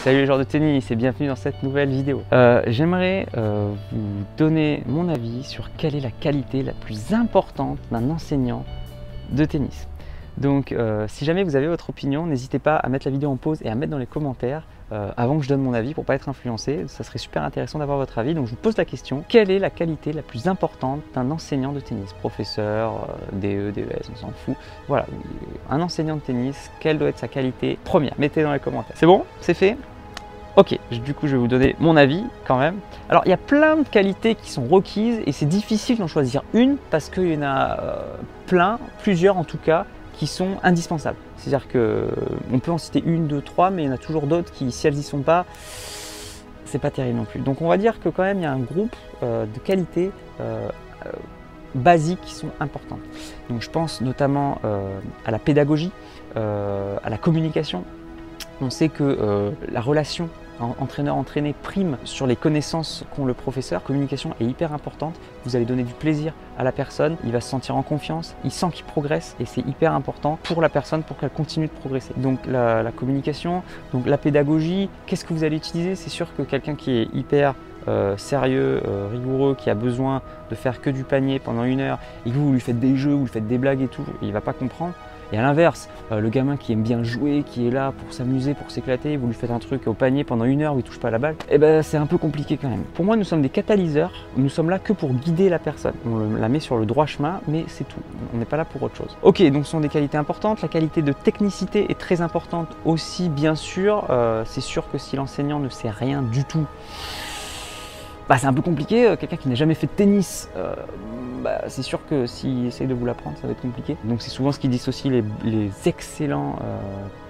Salut les joueurs de tennis et bienvenue dans cette nouvelle vidéo. J'aimerais vous donner mon avis sur quelle est la qualité la plus importante d'un enseignant de tennis. Donc si jamais vous avez votre opinion, n'hésitez pas à mettre la vidéo en pause et à mettre dans les commentaires avant que je donne mon avis pour ne pas être influencé. Ça serait super intéressant d'avoir votre avis. Donc je vous pose la question, quelle est la qualité la plus importante d'un enseignant de tennis? Professeur, DE, DES, on s'en fout. Voilà, un enseignant de tennis, quelle doit être sa qualité première? Mettez dans les commentaires. C'est bon? C'est fait? Ok, du coup je vais vous donner mon avis quand même. Alors il y a plein de qualités qui sont requises et c'est difficile d'en choisir une parce qu'il y en a plusieurs en tout cas, qui sont indispensables. C'est-à-dire qu'on peut en citer une, deux, trois, mais il y en a toujours d'autres qui, si elles n'y sont pas, c'est pas terrible non plus. Donc on va dire que quand même il y a un groupe de qualités basiques qui sont importantes. Donc je pense notamment à la pédagogie, à la communication. On sait que la relation entraîneur-entraîné prime sur les connaissances qu'ont le professeur. La communication est hyper importante. Vous allez donner du plaisir à la personne, il va se sentir en confiance, il sent qu'il progresse et c'est hyper important pour la personne pour qu'elle continue de progresser. Donc la communication, donc la pédagogie, qu'est-ce que vous allez utiliser? C'est sûr que quelqu'un qui est hyper sérieux, rigoureux, qui a besoin de faire que du panier pendant 1 heure et que vous lui faites des jeux, vous lui faites des blagues et tout, il ne va pas comprendre. Et à l'inverse, le gamin qui aime bien jouer, qui est là pour s'amuser, pour s'éclater, vous lui faites un truc au panier pendant 1 heure où il ne touche pas la balle, et ben c'est un peu compliqué quand même. Pour moi, nous sommes des catalyseurs, nous sommes là que pour guider la personne. On la met sur le droit chemin, mais c'est tout. On n'est pas là pour autre chose. Ok, donc ce sont des qualités importantes. La qualité de technicité est très importante aussi, bien sûr. C'est sûr que si l'enseignant ne sait rien du tout, c'est un peu compliqué. Quelqu'un qui n'a jamais fait de tennis, c'est sûr que s'il essaye de vous l'apprendre, ça va être compliqué. Donc c'est souvent ce qu'ils disent aussi les excellents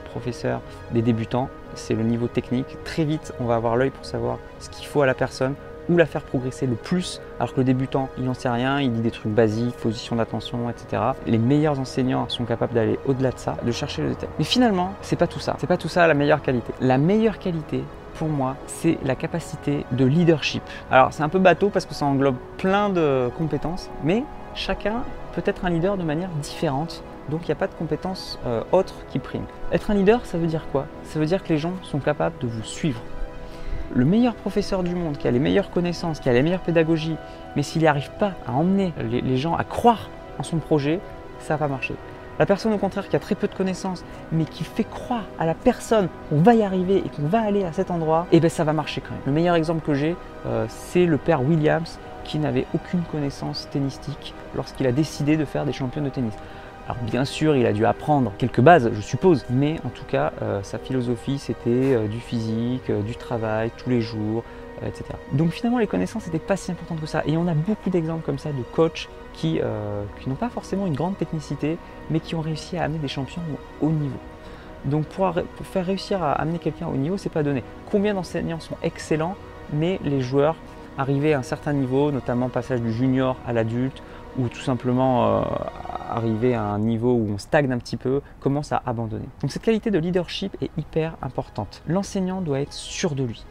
professeurs des débutants, c'est le niveau technique. Très vite, on va avoir l'œil pour savoir ce qu'il faut à la personne, ou la faire progresser le plus, alors que le débutant, il n'en sait rien, il dit des trucs basiques, position d'attention, etc. Les meilleurs enseignants sont capables d'aller au-delà de ça, de chercher le détail. Mais finalement, c'est pas tout ça. C'est pas tout ça la meilleure qualité. La meilleure qualité, pour moi, c'est la capacité de leadership. Alors c'est un peu bateau parce que ça englobe plein de compétences, mais chacun peut être un leader de manière différente, donc il n'y a pas de compétences autres qui priment. Être un leader, ça veut dire quoi? Ça veut dire que les gens sont capables de vous suivre. Le meilleur professeur du monde, qui a les meilleures connaissances, qui a les meilleures pédagogies, mais s'il n'arrive pas à emmener les gens à croire en son projet, ça va marcher. La personne au contraire qui a très peu de connaissances, mais qui fait croire à la personne qu'on va y arriver et qu'on va aller à cet endroit, et bien ça va marcher quand même. Le meilleur exemple que j'ai, c'est le père Williams, qui n'avait aucune connaissance tennistique lorsqu'il a décidé de faire des champions de tennis. Alors bien sûr, il a dû apprendre quelques bases, je suppose, mais en tout cas, sa philosophie, c'était du physique, du travail, tous les jours, etc. Donc finalement, les connaissances n'étaient pas si importantes que ça. Et on a beaucoup d'exemples comme ça de coachs qui n'ont pas forcément une grande technicité, mais qui ont réussi à amener des champions au haut niveau. Donc pour faire réussir à amener quelqu'un au haut niveau, c'est pas donné. Combien d'enseignants sont excellents, mais les joueurs arrivés à un certain niveau, notamment passage du junior à l'adulte, ou tout simplement arriver à un niveau où on stagne un petit peu, commence à abandonner. Donc cette qualité de leadership est hyper importante. L'enseignant doit être sûr de lui.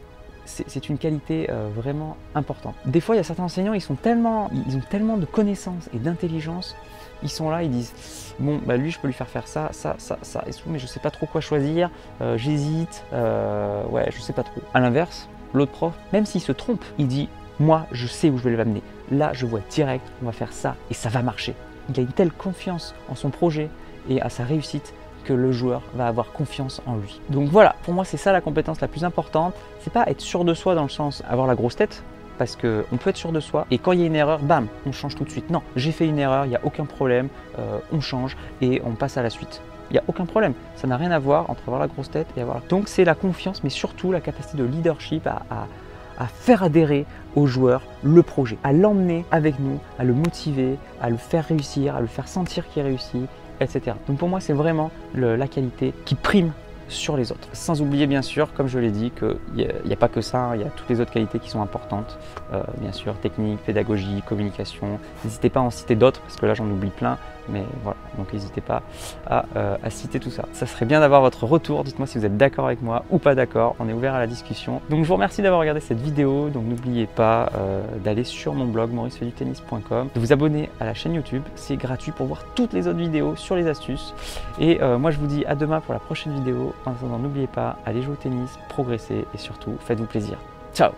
C'est une qualité vraiment importante. Des fois, il y a certains enseignants, ils ont tellement de connaissances et d'intelligence, ils sont là, ils disent bon, lui, je peux lui faire ça, ça, et tout, mais je sais pas trop quoi choisir, j'hésite, ouais, je sais pas trop. À l'inverse, l'autre prof, même s'il se trompe, il dit moi, je sais où je vais l'amener. Là, je vois direct, on va faire ça et ça va marcher. Il a une telle confiance en son projet et à sa réussite que le joueur va avoir confiance en lui. Donc voilà, pour moi, c'est ça la compétence la plus importante. C'est pas être sûr de soi dans le sens avoir la grosse tête, parce qu'on peut être sûr de soi et quand il y a une erreur, bam, on change tout de suite. Non, j'ai fait une erreur, il n'y a aucun problème, on change et on passe à la suite. Il n'y a aucun problème, ça n'a rien à voir entre avoir la grosse tête et avoir... Donc c'est la confiance, mais surtout la capacité de leadership à faire adhérer au joueur le projet, à l'emmener avec nous, à le motiver, à le faire réussir, à le faire sentir qu'il réussit, etc. Donc pour moi, c'est vraiment la qualité qui prime sur les autres. Sans oublier bien sûr, comme je l'ai dit, qu'il n'y a pas que ça, il y a toutes les autres qualités qui sont importantes. Bien sûr, technique, pédagogie, communication. N'hésitez pas à en citer d'autres, parce que là j'en oublie plein. Mais voilà, donc n'hésitez pas à citer tout ça. Ça serait bien d'avoir votre retour. Dites-moi si vous êtes d'accord avec moi ou pas d'accord. On est ouvert à la discussion. Donc je vous remercie d'avoir regardé cette vidéo. Donc n'oubliez pas d'aller sur mon blog mauricefaidutennis.com, de vous abonner à la chaîne YouTube. C'est gratuit pour voir toutes les autres vidéos sur les astuces. Et moi je vous dis à demain pour la prochaine vidéo. En attendant, n'oubliez pas, allez jouer au tennis, progressez et surtout, faites-vous plaisir. Ciao!